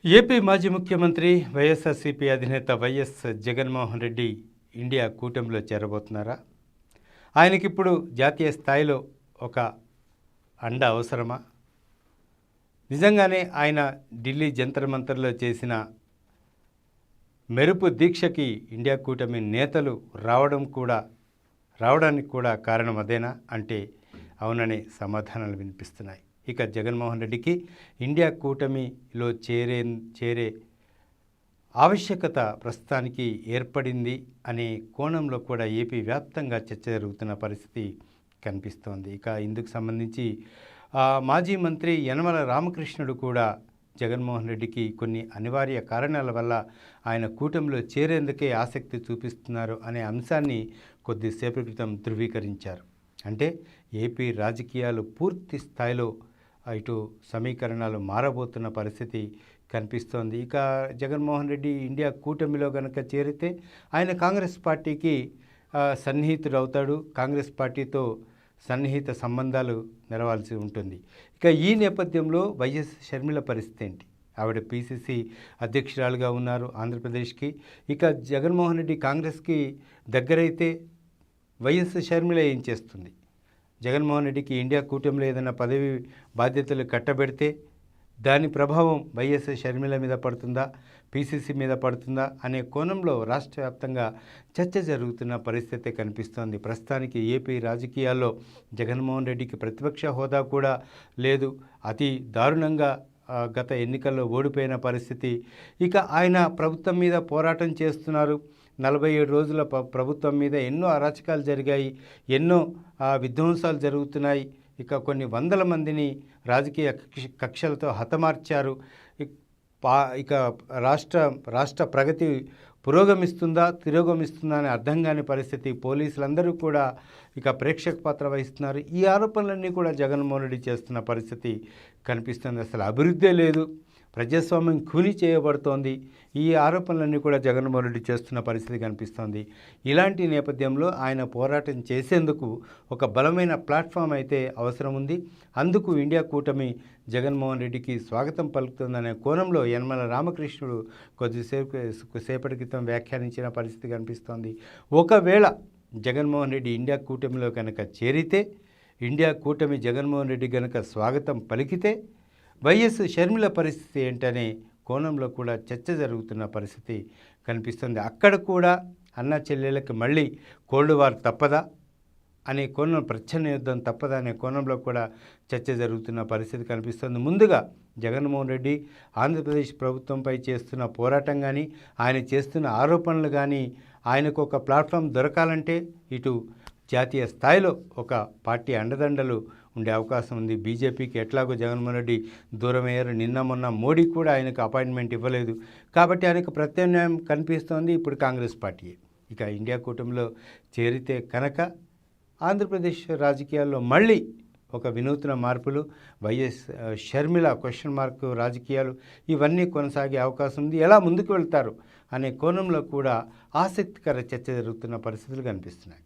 AP మాజీ ముఖ్యమంత్రి వైఎస్ఆర్సీపీ అధినేత వైఎస్ జగన్మోహన్ రెడ్డి ఇండియా కూటమిలో చేరబోతున్నారా? ఆయనకిప్పుడు జాతీయ స్థాయిలో ఒక అండ అవసరమా? నిజంగానే ఆయన ఢిల్లీ జంతర్ మంతర్లో చేసిన మెరుపు దీక్షకి ఇండియా కూటమి నేతలు రావడానికి కూడా కారణం అదేనా అంటే అవుననే సమాధానాలు వినిపిస్తున్నాయి. ఇక జగన్మోహన్ రెడ్డికి ఇండియా కూటమిలో చేరే ఆవశ్యకత ప్రస్తుతానికి ఏర్పడింది అనే కోణంలో కూడా ఏపీ వ్యాప్తంగా చర్చ జరుగుతున్న పరిస్థితి కనిపిస్తోంది. ఇక ఇందుకు సంబంధించి మాజీ మంత్రి యనమల రామకృష్ణుడు కూడా జగన్మోహన్ రెడ్డికి కొన్ని అనివార్య కారణాల వల్ల ఆయన కూటమిలో చేరేందుకే ఆసక్తి చూపిస్తున్నారు అనే అంశాన్ని కొద్దిసేపటి క్రితం ధృవీకరించారు. అంటే ఏపీ రాజకీయాలు పూర్తి స్థాయిలో ఇటు సమీకరణాలు మారబోతున్న పరిస్థితి కనిపిస్తోంది. ఇక జగన్మోహన్ రెడ్డి ఇండియా కూటమిలో కనుక చేరితే ఆయన కాంగ్రెస్ పార్టీకి సన్నిహితుడు అవుతాడు. కాంగ్రెస్ పార్టీతో సన్నిహిత సంబంధాలు నెరవాల్సి ఉంటుంది. ఇక ఈ నేపథ్యంలో వైఎస్ షర్మిల పరిస్థితి ఏంటి? ఆవిడ పిసిసి అధ్యక్షురాలుగా ఉన్నారు ఆంధ్రప్రదేశ్కి. ఇక జగన్మోహన్ రెడ్డి కాంగ్రెస్కి దగ్గరైతే వైఎస్ షర్మిల ఏం చేస్తుంది? జగన్మోహన్ రెడ్డికి ఇండియా కూటమిలో ఏదైనా పదవి బాధ్యతలు కట్టబెడితే దాని ప్రభావం వైఎస్ షర్మిల మీద పడుతుందా, పిసిసి మీద పడుతుందా అనే కోణంలో రాష్ట్ర వ్యాప్తంగా చర్చ జరుగుతున్న పరిస్థితి కనిపిస్తోంది. ప్రస్తుతానికి ఏపీ రాజకీయాల్లో జగన్మోహన్ రెడ్డికి ప్రతిపక్ష హోదా కూడా లేదు. అతి దారుణంగా గత ఎన్నికల్లో ఓడిపోయిన పరిస్థితి. ఇక ఆయన ప్రభుత్వం మీద పోరాటం చేస్తున్నారు. 47 రోజుల ప్రభుత్వం మీద ఎన్నో అరాచకాలు జరిగాయి, ఎన్నో విధ్వంసాలు జరుగుతున్నాయి. ఇక కొన్ని వందల మందిని రాజకీయ కక్షలతో హతమార్చారు. ఇక రాష్ట్ర ప్రగతి పురోగమిస్తుందా తిరోగమిస్తుందా అని అర్థం కాని పరిస్థితి. పోలీసులందరూ కూడా ఇక ప్రేక్షక పాత్ర వహిస్తున్నారు. ఈ ఆరోపణలన్నీ కూడా జగన్మోహన్ రెడ్డి చేస్తున్న పరిస్థితి కనిపిస్తుంది. అసలు అభివృద్ధే లేదు, ప్రజాస్వామ్యం కూని చేయబడుతోంది. ఈ ఆరోపణలన్నీ కూడా జగన్మోహన్ రెడ్డి చేస్తున్న పరిస్థితి కనిపిస్తోంది. ఇలాంటి నేపథ్యంలో ఆయన పోరాటం చేసేందుకు ఒక బలమైన ప్లాట్ఫామ్ అయితే అవసరం ఉంది. అందుకు ఇండియా కూటమి జగన్మోహన్ రెడ్డికి స్వాగతం పలుకుతుందనే కోణంలో యనమల రామకృష్ణుడు కొద్దిసేపటి క్రితం వ్యాఖ్యానించిన పరిస్థితి కనిపిస్తోంది. ఒకవేళ జగన్మోహన్ రెడ్డి ఇండియా కూటమిలో కనుక చేరితే, ఇండియా కూటమి జగన్మోహన్ రెడ్డి కనుక స్వాగతం పలికితే వైఎస్ షర్మిల పరిస్థితి ఏంటనే కోణంలో కూడా చర్చ జరుగుతున్న పరిస్థితి కనిపిస్తుంది. అక్కడ కూడా అన్న చెల్లెళ్ళకి మళ్ళీ కోల్డ్ వార్ తప్పదా అనే కోణం, ప్రచ్ఛన్న యుద్ధం తప్పదా అనే కోణంలో కూడా చర్చ జరుగుతున్న పరిస్థితి కనిపిస్తుంది. ముందుగా జగన్మోహన్ రెడ్డి ఆంధ్రప్రదేశ్ ప్రభుత్వంపై చేస్తున్న పోరాటం కానీ, ఆయన చేస్తున్న ఆరోపణలు కానీ, ఆయనకు ఒక ప్లాట్ఫామ్ దొరకాలంటే ఇటు జాతీయ స్థాయిలో ఒక పార్టీ అండదండలు ఉండే అవకాశం ఉంది. బీజేపీకి ఎట్లాగో జగన్మోహన్ రెడ్డి దూరమయ్యారు. నిన్న మొన్న మోడీ కూడా ఆయనకు అపాయింట్మెంట్ ఇవ్వలేదు. కాబట్టి ఆయనకు ప్రత్యామ్నాయం కనిపిస్తోంది ఇప్పుడు కాంగ్రెస్ పార్టీయే. ఇక ఇండియా కూటమిలో చేరితే కనుక ఆంధ్రప్రదేశ్ రాజకీయాల్లో మళ్ళీ ఒక వినూత్న మార్పులు, వైఎస్ షర్మిల క్వశ్చన్ మార్క్ రాజకీయాలు ఇవన్నీ కొనసాగే అవకాశం ఉంది. ఎలా ముందుకు వెళ్తారు అనే కోణంలో కూడా ఆసక్తికర చర్చ జరుగుతున్న పరిస్థితులు కనిపిస్తున్నాయి.